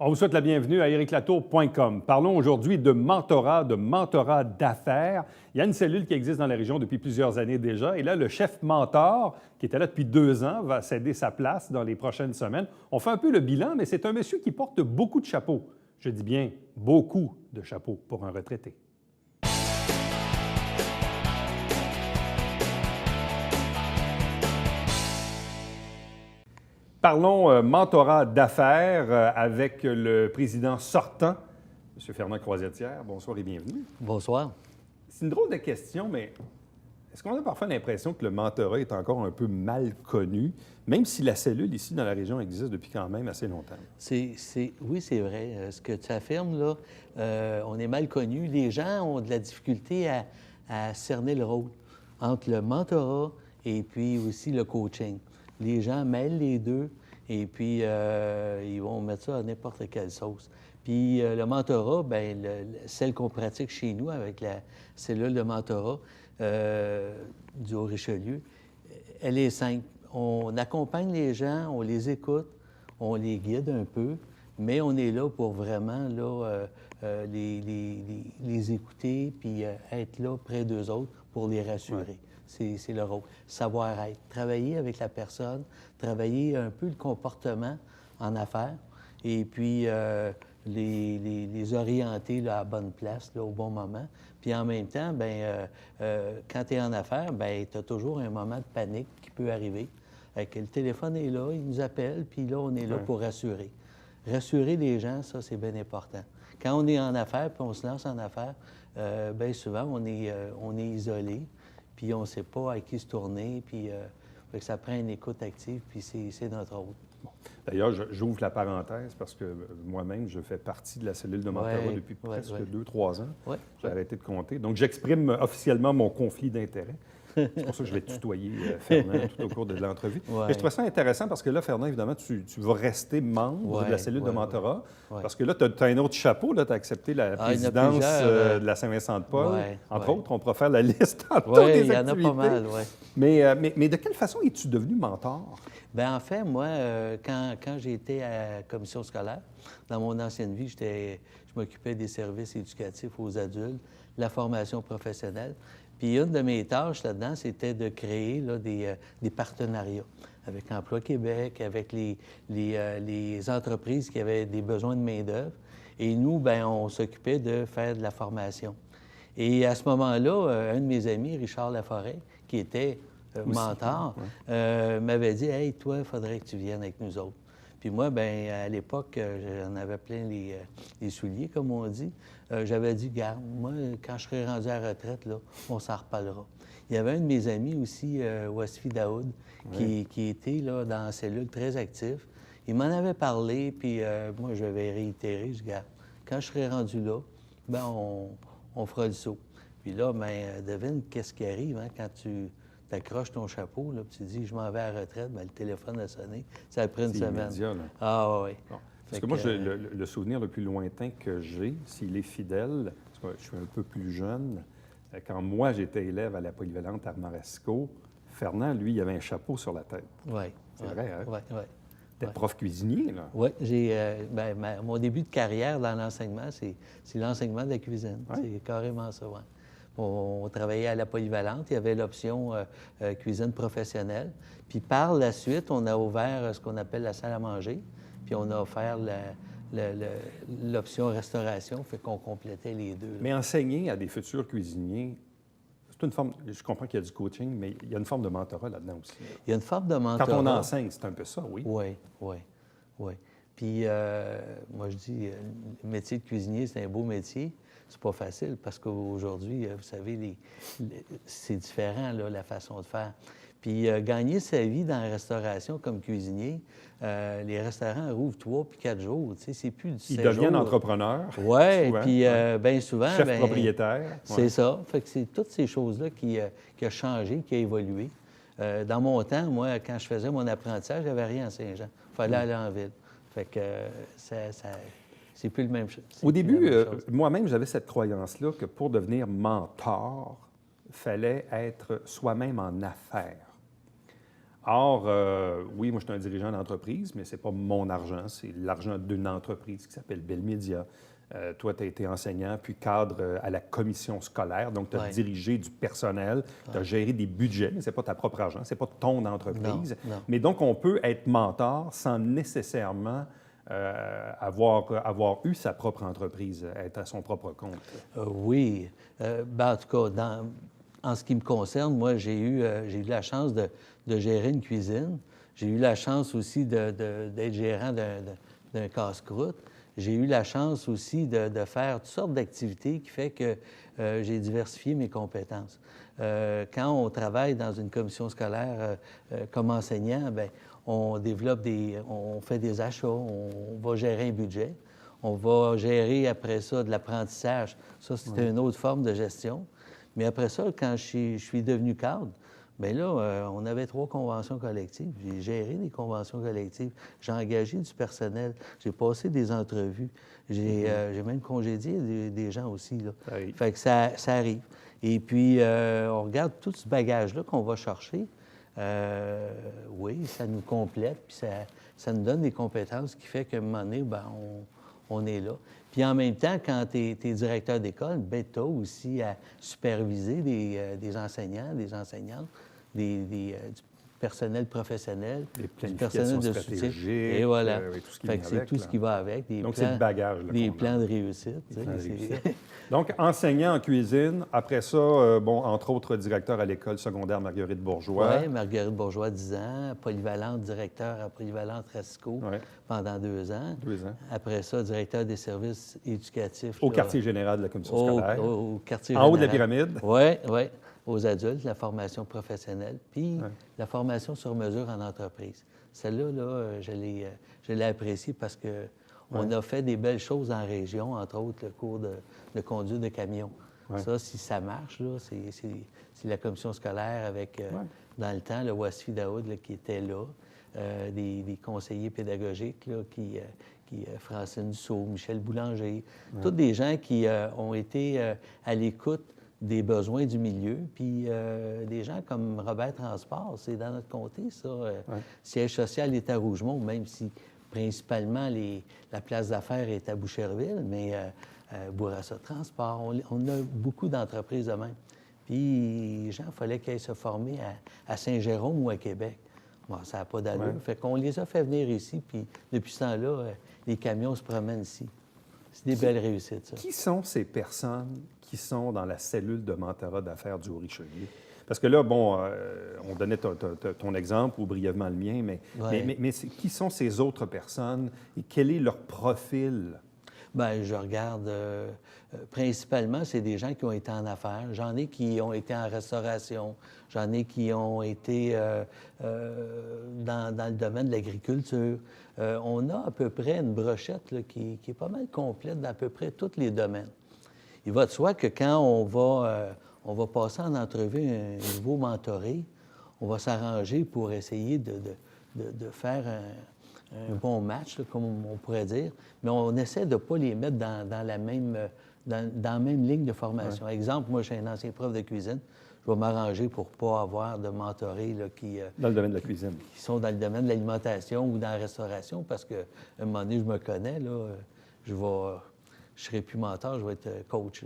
On vous souhaite la bienvenue à ericlatour.com. Parlons aujourd'hui de mentorat d'affaires. Il y a une cellule qui existe dans la région depuis plusieurs années déjà. Et là, le chef mentor, qui était là depuis 2 ans, va céder sa place dans les prochaines semaines. On fait un peu le bilan, mais c'est un monsieur qui porte beaucoup de chapeaux. Je dis bien beaucoup de chapeaux pour un retraité. Parlons mentorat d'affaires avec le président sortant, M. Fernand Croisetière. Bonsoir et bienvenue. Bonsoir. C'est une drôle de question, mais est-ce qu'on a parfois l'impression que le mentorat est encore un peu mal connu, même si la cellule ici dans la région existe depuis quand même assez longtemps? Oui, c'est vrai. Ce que tu affirmes, là, on est mal connu. Les gens ont de la difficulté à cerner le rôle entre le mentorat et puis aussi le coaching. Les gens mêlent les deux et puis ils vont mettre ça à n'importe quelle sauce. Puis le mentorat, bien, celle qu'on pratique chez nous avec la cellule de mentorat du Haut-Richelieu, elle est simple. On accompagne les gens, on les écoute, on les guide un peu, mais on est là pour vraiment là, les écouter puis être là près d'eux autres pour les rassurer. Ouais. C'est le rôle. Savoir-être. Travailler avec la personne, travailler un peu le comportement en affaires et puis les orienter là, à la bonne place, là, au bon moment. Puis en même temps, bien, quand tu es en affaires, bien, tu as toujours un moment de panique qui peut arriver. Le téléphone est là, il nous appelle, puis là, on est là pour rassurer. Rassurer les gens, ça, c'est bien important. Quand on est en affaires, puis on se lance en affaires, bien souvent, on est isolé. Puis on ne sait pas à qui se tourner, puis ça prend une écoute active, puis c'est notre rôle. Bon. D'ailleurs, j'ouvre la parenthèse parce que moi-même, je fais partie de la cellule de mentorat depuis presque 2-3 ans. J'ai arrêté de compter. Donc, j'exprime officiellement mon conflit d'intérêts. C'est pour ça que je vais tutoyer Fernand tout au cours de l'entrevue. Mais je trouve ça intéressant parce que là, Fernand, évidemment, tu vas rester membre de la cellule de mentorat. Parce que là, tu as un autre chapeau. Tu as accepté la présidence de la Saint-Vincent-de-Paul. Entre autres, on pourra faire la liste tantôt des activités. Il y en a pas mal, mais de quelle façon es-tu devenu mentor? Bien, en fait, moi, quand j'ai été à la commission scolaire, dans mon ancienne vie, je m'occupais des services éducatifs aux adultes, la formation professionnelle. Puis une de mes tâches là-dedans, c'était de créer là, des partenariats avec Emploi Québec, avec les entreprises qui avaient des besoins de main-d'œuvre. Et nous, bien, on s'occupait de faire de la formation. Et à ce moment-là, un de mes amis, Richard Laforêt, qui était mentor, m'avait dit « Hey, toi, il faudrait que tu viennes avec nous autres. » Puis moi, bien, à l'époque, j'en avais plein les souliers, comme on dit. J'avais dit, garde, moi, quand je serai rendu à la retraite, là, on s'en reparlera. Il y avait un de mes amis aussi, Wasfi Daoud, qui était là, dans la cellule très actif. Il m'en avait parlé, puis moi, je vais réitérer. Je dis, garde, quand je serai rendu là, bien, on fera le saut. Puis là, bien, devine qu'est-ce qui arrive hein, quand tu accroches ton chapeau, là, puis tu dis, je m'en vais à la retraite, bien, le téléphone a sonné. Ça a pris une semaine. Immédiat, là. Ah oui. Bon. Parce que moi, le souvenir le plus lointain que j'ai, s'il est fidèle, parce que je suis un peu plus jeune, quand moi, j'étais élève à la polyvalente Armaresco, Fernand, lui, il avait un chapeau sur la tête. Oui. C'est vrai, hein? Oui. T'es prof cuisinier, là. Oui, mon début de carrière dans l'enseignement, c'est l'enseignement de la cuisine. Ouais. C'est carrément ça, oui. On travaillait à la polyvalente, il y avait l'option cuisine professionnelle. Puis par la suite, on a ouvert ce qu'on appelle la salle à manger, puis on a offert l'option restauration, fait qu'on complétait les deux. Là. Mais enseigner à des futurs cuisiniers, c'est une forme, je comprends qu'il y a du coaching, mais il y a une forme de mentorat là-dedans aussi. Là. Il y a une forme de mentorat. Quand on enseigne, c'est un peu ça, oui. Oui. Puis moi, je dis, le métier de cuisinier, c'est un beau métier. C'est pas facile parce qu'aujourd'hui, vous savez, c'est différent, là, la façon de faire. Puis gagner sa vie dans la restauration comme cuisinier, les restaurants rouvrent 3 puis 4 jours. Tu sais, c'est plus du 7 jours. Ils deviennent entrepreneurs. Oui, puis bien souvent... Chef propriétaire. C'est ça. Fait que c'est toutes ces choses-là qui ont changé, qui ont évolué. Dans mon temps, moi, quand je faisais mon apprentissage, j'avais rien à Saint-Jean. Il fallait aller en ville. Fait que c'est plus le même chose. Au début, moi-même, j'avais cette croyance-là que pour devenir mentor, il fallait être soi-même en affaires. Or, oui, moi, je suis un dirigeant d'entreprise, mais ce n'est pas mon argent, c'est l'argent d'une entreprise qui s'appelle Bell Media. Toi, tu as été enseignant, puis cadre à la commission scolaire, donc tu as dirigé du personnel, tu as géré des budgets, mais ce n'est pas ta propre argent, ce n'est pas ton entreprise. Non. Mais donc, on peut être mentor sans nécessairement avoir eu sa propre entreprise, être à son propre compte. Oui. En tout cas, en ce qui me concerne, moi, j'ai eu la chance de gérer une cuisine. J'ai eu la chance aussi d'être gérant d'un casse-croûte. J'ai eu la chance aussi de faire toutes sortes d'activités qui fait que j'ai diversifié mes compétences. Quand on travaille dans une commission scolaire comme enseignant, bien, on développe on fait des achats, on va gérer un budget, on va gérer après ça de l'apprentissage. Ça, c'était une autre forme de gestion. Mais après ça, quand je suis devenu cadre, bien là, on avait 3 conventions collectives. J'ai géré des conventions collectives. J'ai engagé du personnel. J'ai passé des entrevues. J'ai même congédié des gens aussi, là. Oui. Fait que ça arrive. Et puis, on regarde tout ce bagage-là qu'on va chercher. Oui, ça nous complète, puis ça nous donne des compétences qui fait qu'à un moment donné, bien, on est là. Puis en même temps, quand tu es directeur d'école, bien, tu as aussi à superviser des enseignants, des enseignantes, du personnel professionnel, du personnel de soutien. Et voilà. Tout ce qui vient c'est avec, tout ce qui va avec. Donc, c'est le bagage. Des plans de réussite. Donc, enseignant en cuisine. Après ça, entre autres, directeur à l'école secondaire Marguerite Bourgeois. Oui, Marguerite Bourgeois, 10 ans. Polyvalente, directeur à Polyvalente Rasco pendant 2 ans. 2 ans. Après ça, directeur des services éducatifs. Au quartier général de la commission scolaire. Au quartier en général. haut de la pyramide. Oui, oui. Aux adultes, la formation professionnelle, puis la formation sur mesure en entreprise. Celle-là, je l'ai appréciée parce qu'on a fait des belles choses en région, entre autres le cours de conduite de camion. Ça, si ça marche, là, c'est la commission scolaire avec, dans le temps, le Wasfi Daoud là, qui était là, des conseillers pédagogiques là, qui Francine Dussault, Michel Boulanger, tous des gens qui ont été à l'écoute des besoins du milieu, puis des gens comme Robert Transport, c'est dans notre comté, ça. Siège social est à Rougemont, même si principalement la place d'affaires est à Boucherville, mais Bourassa Transport, on a beaucoup d'entreprises de même. Puis les gens, il fallait qu'ils aillent se former à Saint-Jérôme ou à Québec. Bon, ça n'a pas d'allure. Fait qu'on les a fait venir ici, puis depuis ce temps-là, les camions se promènent ici. C'est des belles réussites, ça. Qui sont ces personnes qui sont dans la cellule de mentorat d'affaires du Haut-Richelieu? Parce que là, on donnait ton exemple ou brièvement le mien, mais qui sont ces autres personnes et quel est leur profil? Bien, je regarde, principalement, c'est des gens qui ont été en affaires. J'en ai qui ont été en restauration. J'en ai qui ont été dans le domaine de l'agriculture. On a à peu près une brochette là, qui est pas mal complète dans à peu près tous les domaines. Il va de soi que quand on va passer en entrevue un nouveau mentoré, on va s'arranger pour essayer de faire un bon match, là, comme on pourrait dire, mais on essaie de ne pas les mettre dans la même ligne de formation. Exemple, moi, je suis un ancien prof de cuisine. Je vais m'arranger pour ne pas avoir de mentorés là, dans le domaine de la cuisine. Qui sont dans le domaine de l'alimentation ou dans la restauration, parce qu'à un moment donné, je me connais, là, je ne serai plus mentor, je vais être coach.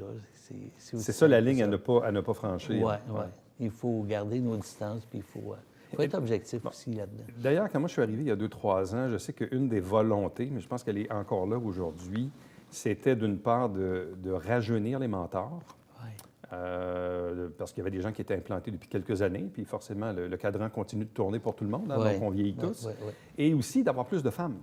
C'est ça la ligne à ne pas franchir. Oui. Il faut garder nos distances, puis il faut être objectif aussi là-dedans. D'ailleurs, quand moi je suis arrivé il y a 2-3 ans, je sais qu'une des volontés, mais je pense qu'elle est encore là aujourd'hui, c'était d'une part de rajeunir les mentors. Parce qu'il y avait des gens qui étaient implantés depuis quelques années, puis forcément, le cadran continue de tourner pour tout le monde, donc on vieillit tous. Et aussi d'avoir plus de femmes.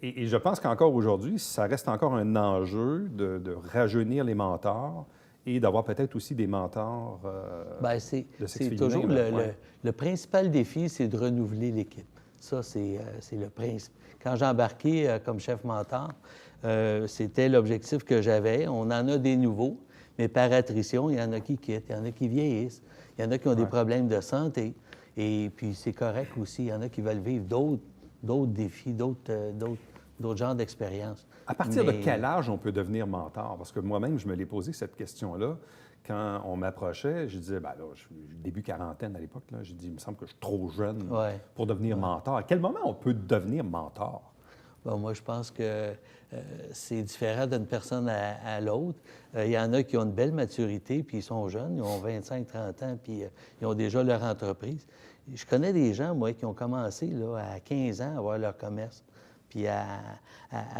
Et je pense qu'encore aujourd'hui, ça reste encore un enjeu de rajeunir les mentors et d'avoir peut-être aussi des mentors de sexe féminin. Toujours le principal défi, c'est de renouveler l'équipe. Ça, c'est le principe. Quand j'ai embarqué comme chef mentor, c'était l'objectif que j'avais. On en a des nouveaux, mais par attrition, il y en a qui quittent, il y en a qui vieillissent, il y en a qui ont des problèmes de santé. Et puis, c'est correct aussi. Il y en a qui veulent vivre d'autres défis, d'autres genres d'expériences. À partir de quel âge on peut devenir mentor? Parce que moi-même, je me l'ai posé cette question-là. quand on m'approchait, je disais, ben là, je suis début quarantaine à l'époque, j'ai dit, il me semble que je suis trop jeune pour devenir mentor. À quel moment on peut devenir mentor? Bon, moi, je pense que c'est différent d'une personne à l'autre. Il y en a qui ont une belle maturité, puis ils sont jeunes, ils ont 25-30 ans, puis ils ont déjà leur entreprise. Je connais des gens, moi, qui ont commencé là, à 15 ans à avoir leur commerce, puis à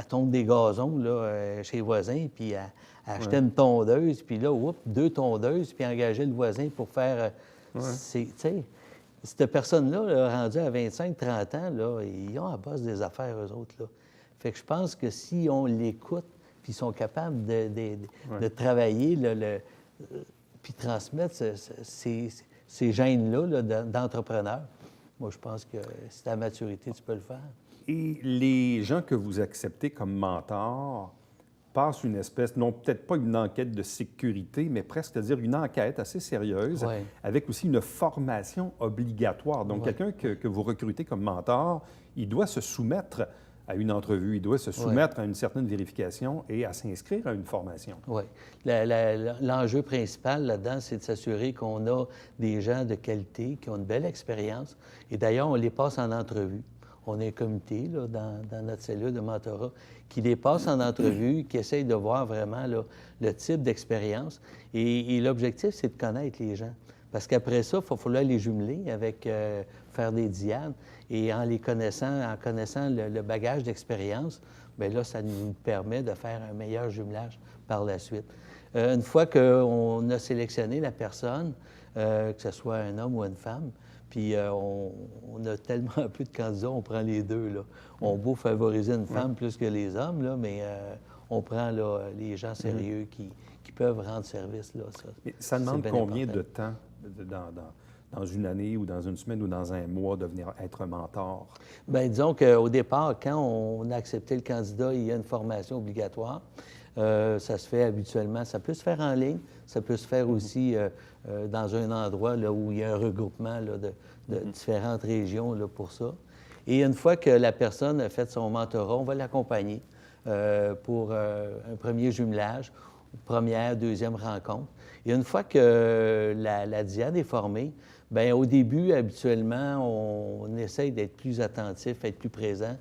tondre des gazons là, chez les voisins, puis à acheter une tondeuse, puis là, 2 tondeuses, puis engager le voisin pour faire... Tu sais, cette personne-là, là, rendue à 25-30 ans, là, ils ont à base des affaires, eux autres. Là. Fait que je pense que si on l'écoute, puis ils sont capables de travailler, puis transmettre ces gènes-là là, d'entrepreneurs, moi, je pense que si tu as la maturité, tu peux le faire. Et les gens que vous acceptez comme mentors passent une espèce, non peut-être pas une enquête de sécurité, mais presque à dire une enquête assez sérieuse, avec aussi une formation obligatoire. Donc, quelqu'un que vous recrutez comme mentor, il doit se soumettre à une entrevue, il doit se soumettre à une certaine vérification et à s'inscrire à une formation. Oui. L'enjeu principal là-dedans, c'est de s'assurer qu'on a des gens de qualité, qui ont une belle expérience. Et d'ailleurs, on les passe en entrevue. On a un comité là, dans notre cellule de mentorat qui les passe en entrevue, qui essaye de voir vraiment là, le type d'expérience. Et l'objectif, c'est de connaître les gens. Parce qu'après ça, il va falloir les jumeler avec faire des diades. Et en connaissant le bagage d'expérience, bien là, ça nous permet de faire un meilleur jumelage par la suite. Une fois qu'on a sélectionné la personne, que ce soit un homme ou une femme, puis on a tellement peu de candidats, on prend les deux. Là. On peut favoriser une femme plus que les hommes, là, mais on prend là, les gens sérieux qui peuvent rendre service. Là, ça demande combien de temps dans une année ou dans une semaine ou dans un mois de venir être mentor? Bien, disons qu'au départ, quand on a accepté le candidat, il y a une formation obligatoire. Ça se fait habituellement. Ça peut se faire en ligne, ça peut se faire aussi dans un endroit là, où il y a un regroupement là, de différentes régions là, pour ça. Et une fois que la personne a fait son mentorat, on va l'accompagner pour un premier jumelage, première, deuxième rencontre. Et une fois que la diade est formée, bien, au début, habituellement, on essaye d'être plus attentif, être plus présent.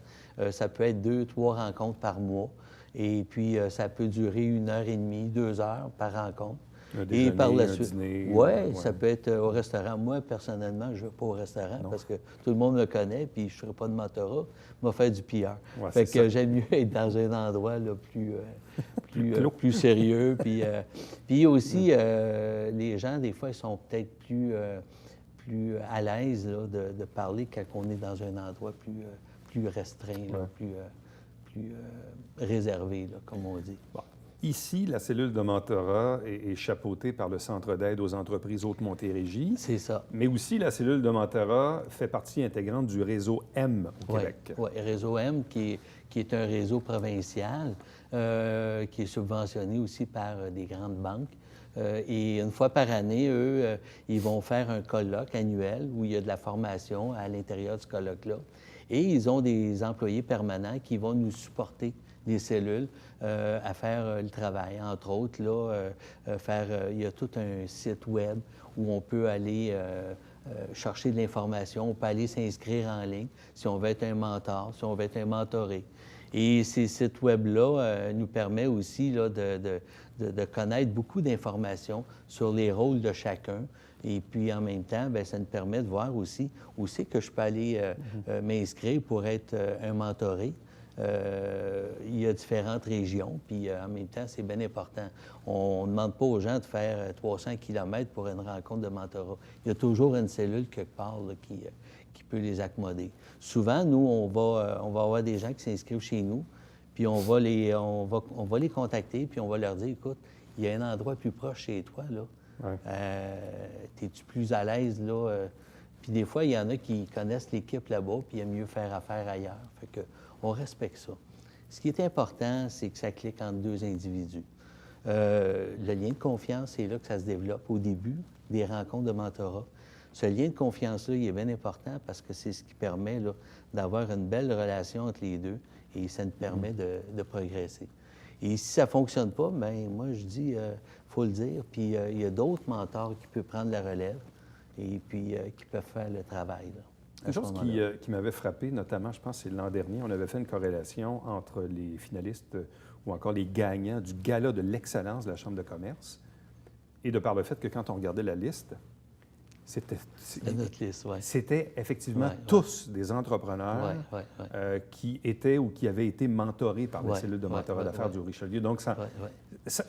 Ça peut être 2-3 rencontres par mois. Et puis, ça peut durer 1h30, 2 heures par rencontre. Un déjeuner, et par la suite, oui, ça peut être au restaurant. Moi, personnellement, je ne vais pas au restaurant parce que tout le monde me connaît, puis je ne ferai pas de mentorat. Je vais faire du PR. Fait que j'aime mieux être dans un endroit là, plus sérieux. Puis aussi, les gens, des fois, ils sont peut-être plus à l'aise là, de parler quand on est dans un endroit plus restreint, là, plus réservé, là, comme on dit. Bon. Ici, la cellule de mentorat est chapeautée par le Centre d'aide aux entreprises Haute-Montérégie. C'est ça. Mais aussi, la cellule de mentorat fait partie intégrante du réseau M au Québec. Oui, réseau M, qui est un réseau provincial, qui est subventionné aussi par des grandes banques. Et une fois par année, eux, ils vont faire un colloque annuel où il y a de la formation à l'intérieur du colloque-là. Et ils ont des employés permanents qui vont nous supporter des cellules à faire le travail. Entre autres, là, il y a tout un site web où on peut aller chercher de l'information, on peut aller s'inscrire en ligne si on veut être un mentor, si on veut être un mentoré. Et ces sites web-là nous permettent aussi là, de connaître beaucoup d'informations sur les rôles de chacun. Et puis, en même temps, bien, ça nous permet de voir aussi où c'est que je peux aller m'inscrire pour être un mentoré. Il y a différentes régions, puis en même temps, c'est bien important. On ne demande pas aux gens de faire 300 km pour une rencontre de mentorat. Il y a toujours une cellule quelque part là, qui peut les accommoder. Souvent, nous, on va avoir des gens qui s'inscrivent chez nous, puis on va les contacter, puis on va leur dire, écoute, il y a un endroit plus proche chez toi, là. Ouais. Es-tu plus à l'aise, là? Puis des fois, il y en a qui connaissent l'équipe là-bas, puis il y a mieux faire affaire ailleurs. Fait que on respecte ça. Ce qui est important, c'est que ça clique entre deux individus. Le lien de confiance, c'est là que ça se développe au début des rencontres de mentorat. Ce lien de confiance-là, il est bien important parce que c'est ce qui permet là, d'avoir une belle relation entre les deux et ça nous permet de progresser. Et si ça ne fonctionne pas, bien, moi, je dis, faut le dire. Puis il y a d'autres mentors qui peuvent prendre la relève et puis qui peuvent faire le travail. Là, une chose qui m'avait frappé, notamment, je pense, c'est l'an dernier, on avait fait une corrélation entre les finalistes ou encore les gagnants du gala de l'excellence de la Chambre de commerce et de par le fait que quand on regardait la liste, c'était effectivement tous des entrepreneurs qui étaient ou qui avaient été mentorés par la cellule de mentorat d'affaires du Richelieu. Donc, ça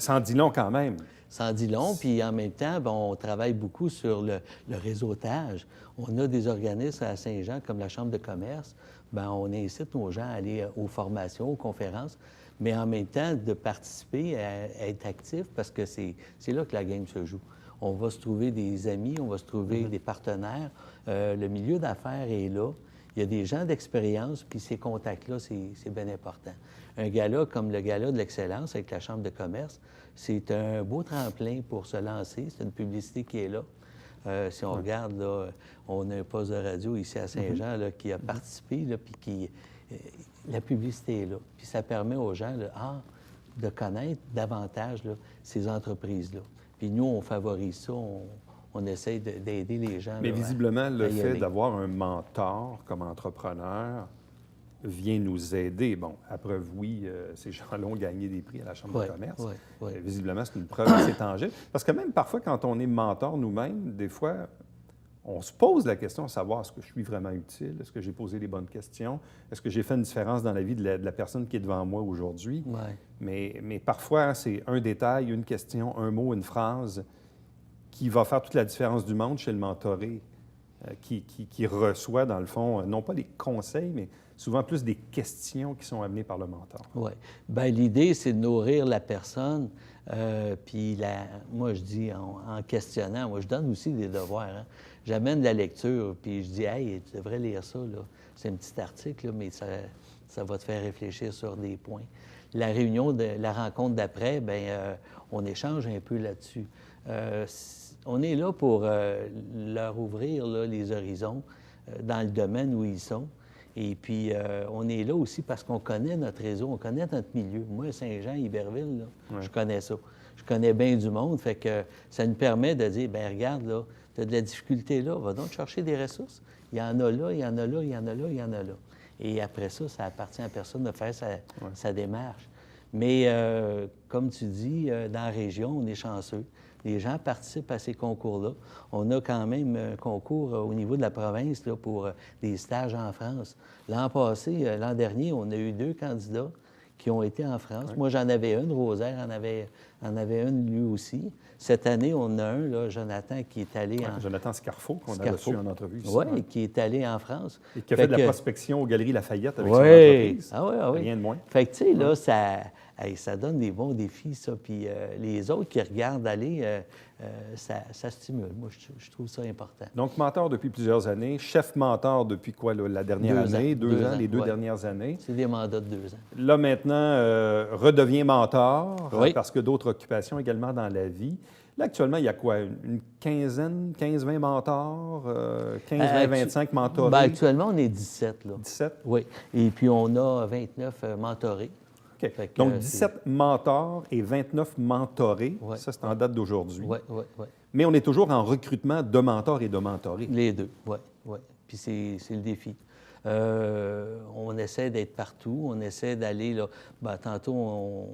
en dit long quand même. Ça en dit long, puis en même temps, on travaille beaucoup sur le réseautage. On a des organismes à Saint-Jean, comme la Chambre de commerce. Bien, on incite nos gens à aller aux formations, aux conférences, mais en même temps, de participer, à être actif, parce que c'est là que la game se joue. On va se trouver des amis, on va se trouver des partenaires. Le milieu d'affaires est là. Il y a des gens d'expérience, puis ces contacts-là, c'est bien important. Un gala comme le gala de l'excellence avec la Chambre de commerce, c'est un beau tremplin pour se lancer. C'est une publicité qui est là. Si on regarde, là, on a un poste de radio ici à Saint-Jean là, qui a participé, là, puis qui... la publicité est là. Puis ça permet aux gens là, de connaître davantage là, ces entreprises-là. Puis nous, on favorise ça, on essaie d'aider les gens. Mais là, visiblement, le fait d'avoir un mentor comme entrepreneur vient nous aider. Bon, à preuve, oui, ces gens-là ont gagné des prix à la Chambre de commerce. Visiblement, c'est une preuve assez tangible. Parce que même parfois, quand on est mentor nous-mêmes, des fois, on se pose la question de savoir est-ce que je suis vraiment utile, est-ce que j'ai posé les bonnes questions, est-ce que j'ai fait une différence dans la vie de la personne qui est devant moi aujourd'hui. Mais parfois, c'est un détail, une question, un mot, une phrase qui va faire toute la différence du monde chez le mentoré, qui reçoit, dans le fond, non pas des conseils, mais souvent plus des questions qui sont amenées par le mentor. Oui. Bien, l'idée, c'est de nourrir la personne. Puis moi, je dis, en questionnant, moi, je donne aussi des devoirs. Hein. J'amène de la lecture, puis je dis, hey, tu devrais lire ça, là. C'est un petit article, là, mais ça va te faire réfléchir sur des points. La réunion, la rencontre d'après, bien, on échange un peu là-dessus. On est là pour leur ouvrir là, les horizons dans le domaine où ils sont. Et puis, on est là aussi parce qu'on connaît notre réseau, on connaît notre milieu. Moi, Saint-Jean, Iberville, là, je connais ça. Je connais bien du monde, fait que ça nous permet de dire, bien, regarde, là, tu as de la difficulté là, va donc chercher des ressources. Il y en a là, il y en a là, il y en a là, il y en a là. Et après ça, ça appartient à personne de faire sa démarche. Mais comme tu dis, dans la région, on est chanceux. Les gens participent à ces concours-là. On a quand même un concours au niveau de la province là, pour des stages en France. L'an passé, l'an dernier, on a eu 2 candidats qui ont été en France. Moi, j'en avais une, Rosaire en avait une lui aussi. Cette année, on a un, là, Jonathan, qui est allé en... Jonathan Scarfo, qu'on a reçu en entrevue ici. Oui, qui est allé en France. Et qui a fait de la prospection aux Galeries Lafayette avec son entreprise. Rien de moins. Fait que, tu sais, là, ça donne des bons défis, ça. Puis les autres qui regardent aller, ça stimule. Moi, je trouve ça important. Donc, mentor depuis plusieurs années. Chef mentor depuis quoi, là, la dernière année? 2 ans, les 2 dernières années. C'est des mandats de 2 ans. Là, maintenant, redevient mentor parce que d'autres occupations également dans la vie. Là, actuellement, il y a quoi? Une quinzaine, 15-20 mentors, 15-20-25 mentorés? Bien, actuellement, on est 17. Là. 17? Oui. Et puis, on a 29 mentorés. OK. Donc, 17 mentors et 29 mentorés. Ça, c'est en date d'aujourd'hui. Oui. Mais on est toujours en recrutement de mentors et de mentorés. Les deux, oui. Puis c'est le défi. On essaie d'être partout, on essaie d'aller là. Bien, tantôt,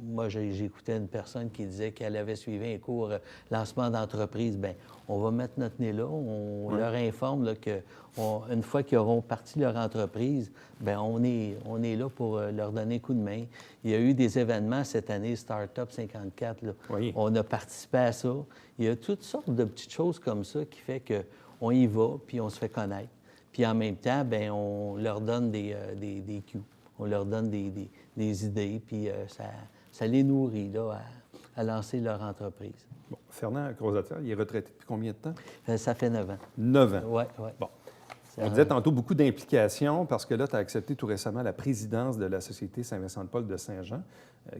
moi, j'écoutais une personne qui disait qu'elle avait suivi un cours lancement d'entreprise. Bien, on va mettre notre nez là, on leur informe là, qu'une fois qu'ils auront parti leur entreprise, bien, on est là pour leur donner un coup de main. Il y a eu des événements cette année, Startup 54, là. On a participé à ça. Il y a toutes sortes de petites choses comme ça qui fait qu'on y va, puis on se fait connaître. Puis en même temps, bien, on leur donne des cues, on leur donne des idées, puis ça les nourrit là, à lancer leur entreprise. Bon, Fernand Crozatière, il est retraité depuis combien de temps? Ça fait 9 ans. 9 ans? Oui. Bon. On disait tantôt beaucoup d'implications parce que là, tu as accepté tout récemment la présidence de la Société Saint-Vincent-de-Paul de Saint-Jean,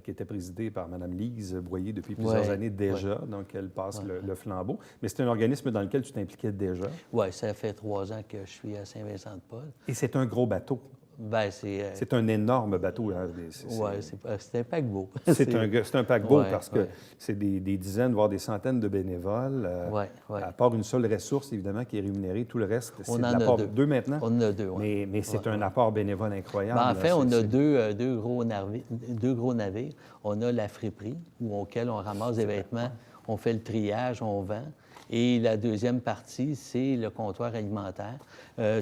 qui était présidée par Mme Lise Boyer depuis plusieurs années déjà. Donc, elle passe le flambeau. Mais c'est un organisme dans lequel tu t'impliquais déjà. Oui, ça fait 3 ans que je suis à Saint-Vincent-de-Paul. Et c'est un gros bateau. Bien, c'est un énorme bateau. Hein? Oui, c'est un paquebot. C'est un paquebot parce que c'est des dizaines, voire des centaines de bénévoles. À part une seule ressource, évidemment, qui est rémunérée, tout le reste, c'est de l'apport de deux maintenant. On en a deux, oui. Mais c'est un apport bénévole incroyable. Ben, en fait, on a deux gros navires. On a la friperie, auquel on ramasse des vêtements, on fait le triage, on vend. Et la deuxième partie, c'est le comptoir alimentaire.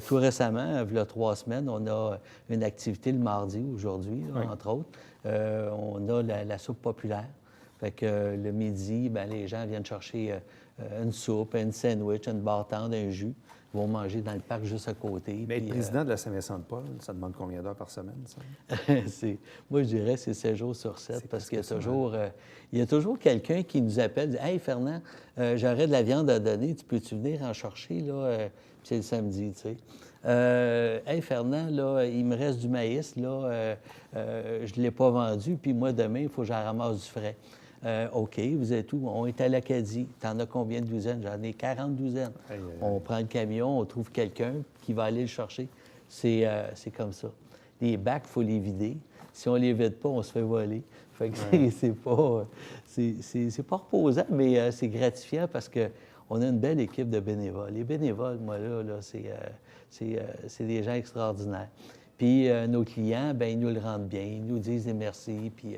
Tout récemment, il y a 3 semaines, on a une activité le mardi, aujourd'hui, entre autres. On a la soupe populaire. Fait que le midi, bien, les gens viennent chercher une soupe, un sandwich, une barre-tendre, un jus. Ils vont manger dans le parc juste à côté. Mais être président de la Saint-Vincent-de-Paul, ça demande combien d'heures par semaine, ça? Moi, je dirais que c'est 7 jours sur 7 parce qu'il y a toujours quelqu'un qui nous appelle, dit « Hey, Fernand, j'aurais de la viande à donner, tu peux-tu venir en chercher? » là? Puis c'est le samedi, tu sais. « Hey, Fernand, là, il me reste du maïs, là, je ne l'ai pas vendu, puis moi, demain, il faut que j'en ramasse du frais. » OK, vous êtes où? On est à l'Acadie. T'en as combien de douzaines? J'en ai 40 douzaines. On prend le camion, on trouve quelqu'un qui va aller le chercher. C'est comme ça. Les bacs, il faut les vider. Si on les vide pas, on se fait voler. Fait que c'est pas reposant, mais c'est gratifiant parce qu'on a une belle équipe de bénévoles. Les bénévoles, moi, là c'est des gens extraordinaires. Puis nos clients, bien, ils nous le rendent bien, ils nous disent des merci. Puis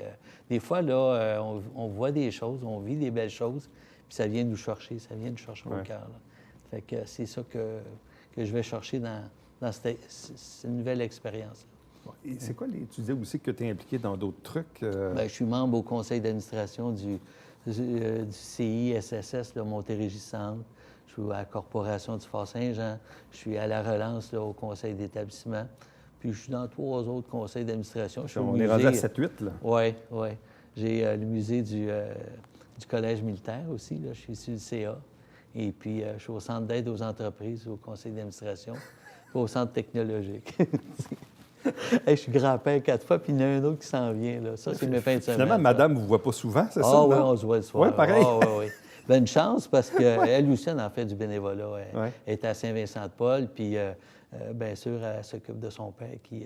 des fois, là, on voit des choses, on vit des belles choses, puis ça vient nous chercher, au cœur. Fait que c'est ça que je vais chercher dans cette nouvelle expérience. Et c'est quoi tu disais aussi que tu es impliqué dans d'autres trucs? Bien, je suis membre au conseil d'administration du CISSS, le Montérégie-Centre. Je suis à la Corporation du Fort-Saint-Jean. Je suis à la relance, là, au conseil d'établissement. Puis je suis dans 3 autres conseils d'administration. On est rendu à 7-8, là? Oui, oui. J'ai le musée du Collège militaire aussi, là. Je suis sur le CA. Et puis, je suis au Centre d'aide aux entreprises, au conseil d'administration, puis au Centre technologique. Hey, je suis grand-père 4 fois, puis il y en a un autre qui s'en vient, là. Ça, c'est mes fins de semaine. Finalement, madame ne vous voit pas souvent, c'est ça? Ah oui, on se voit le soir. Oui, pareil. Oui. Bien, une chance, parce qu'elle aussi, elle en fait du bénévolat. Elle est à Saint-Vincent-de-Paul, puis... bien sûr, elle s'occupe de son père qui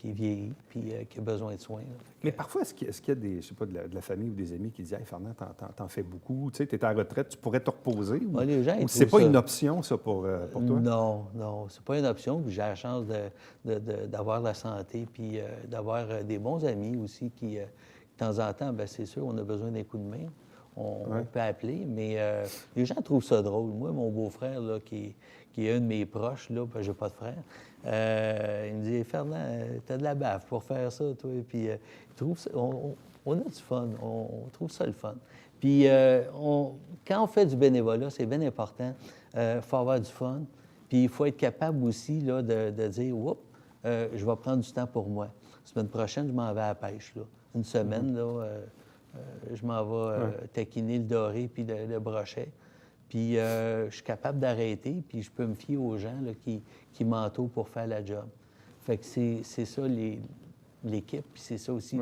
vieillit puis qui a besoin de soins. Mais parfois, est-ce qu'il y a des, je sais pas, de la famille ou des amis qui disent « Hey, Fernand, t'en fais beaucoup, tu sais, t'es en retraite, tu pourrais te reposer? » Les gens, ou c'est pas une option, ça, pour toi? Non, c'est pas une option. J'ai la chance d'avoir la santé puis d'avoir des bons amis aussi qui, de temps en temps, bien, c'est sûr, on a besoin d'un coup de main. On peut appeler, mais les gens trouvent ça drôle. Moi, mon beau-frère, là, qui est un de mes proches, là, ben, j'ai pas de frère, il me dit « Fernand, t'as de la baffe pour faire ça, toi. » Puis il trouve ça, on a du fun, on trouve ça le fun. Puis quand on fait du bénévolat, c'est bien important. Il faut avoir du fun. Puis il faut être capable aussi là, de dire « Oups, je vais prendre du temps pour moi. La semaine prochaine, je m'en vais à la pêche. Là. Une semaine, là, je m'en vais taquiner le doré puis le brochet. Puis je suis capable d'arrêter, puis je peux me fier aux gens là, qui m'entourent pour faire la job. Fait que c'est ça l'équipe, puis c'est ça aussi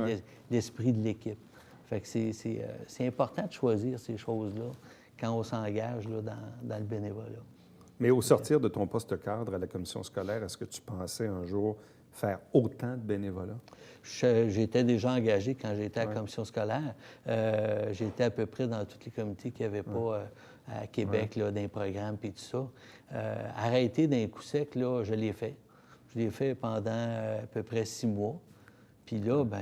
l'esprit de l'équipe. Fait que c'est important de choisir ces choses-là quand on s'engage là, dans le bénévolat. Mais au sortir de ton poste cadre à la commission scolaire, est-ce que tu pensais un jour faire autant de bénévolat? J'étais déjà engagé quand j'étais à la commission scolaire. J'étais à peu près dans tous les comités qu'il n'y avait pas à Québec, là, dans les programmes et tout ça. Arrêter d'un coup sec, là, je l'ai fait. Je l'ai fait pendant à peu près 6 mois. Puis là, bien,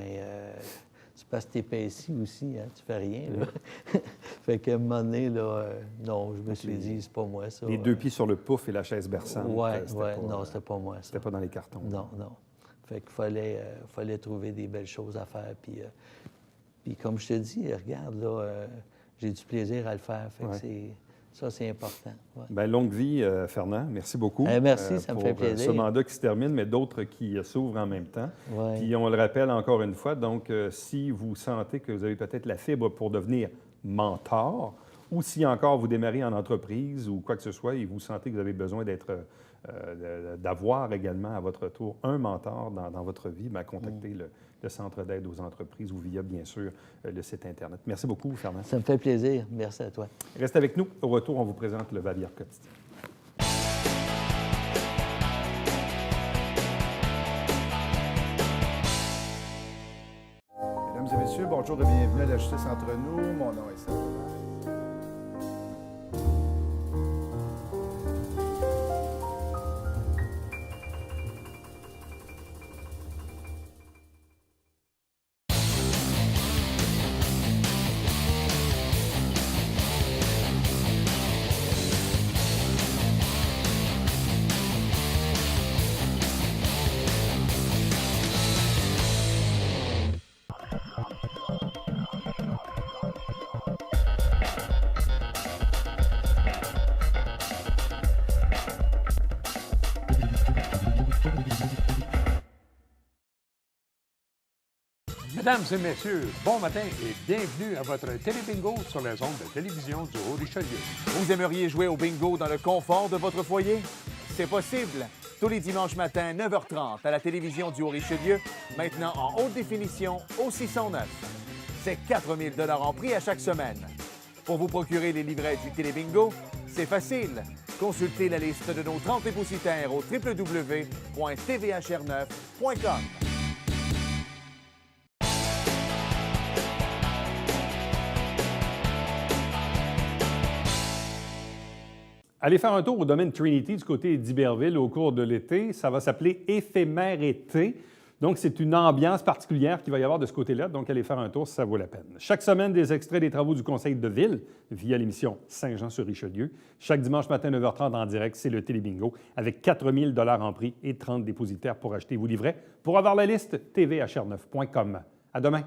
c'est parce que tu épaissis aussi, hein, tu fais rien. Là. Fait qu'à un moment donné, là, non, je me suis dit, c'est pas moi, ça. Les 2 pieds sur le pouf et la chaise berçante. Non, c'était pas moi, ça. C'était pas dans les cartons. Non. Fait qu'il fallait trouver des belles choses à faire. Puis comme je te dis, regarde, là, j'ai du plaisir à le faire. Fait que ça, c'est important. Ouais. Bien, longue vie, Fernand. Merci beaucoup. Merci, ça me fait plaisir. Pour ce mandat qui se termine, mais d'autres qui s'ouvrent en même temps. Ouais. Puis on le rappelle encore une fois, donc si vous sentez que vous avez peut-être la fibre pour devenir mentor, ou si encore vous démarrez en entreprise ou quoi que ce soit et vous sentez que vous avez besoin d'avoir également à votre tour un mentor dans votre vie, bien, contactez le Centre d'aide aux entreprises ou via, bien sûr, le site Internet. Merci beaucoup, Fernand. Ça me fait plaisir. Merci à toi. Reste avec nous. Au retour, on vous présente le Vallière quotidien. bonjour et bienvenue à la Justice entre nous. Mon nom est Serge. Mesdames et messieurs, bon matin et bienvenue à votre télébingo sur les ondes de télévision du Haut-Richelieu. Vous aimeriez jouer au bingo dans le confort de votre foyer? C'est possible. Tous les dimanches matins, 9h30, à la télévision du Haut-Richelieu, maintenant en haute définition au 609. C'est 4 000 $ en prix à chaque semaine. Pour vous procurer les livrets du télébingo, c'est facile. Consultez la liste de nos 30 dépositaires au www.tvhr9.com. Allez faire un tour au domaine Trinity du côté d'Iberville au cours de l'été. Ça va s'appeler Éphémère été. Donc, c'est une ambiance particulière qu'il va y avoir de ce côté-là. Donc, allez faire un tour si ça vaut la peine. Chaque semaine, des extraits des travaux du Conseil de ville via l'émission Saint-Jean-sur-Richelieu. Chaque dimanche matin, 9h30 en direct, c'est le Télébingo avec 4 000 $ en prix et 30 dépositaires pour acheter vos livrets. Pour avoir la liste, tvhr9.com. À demain.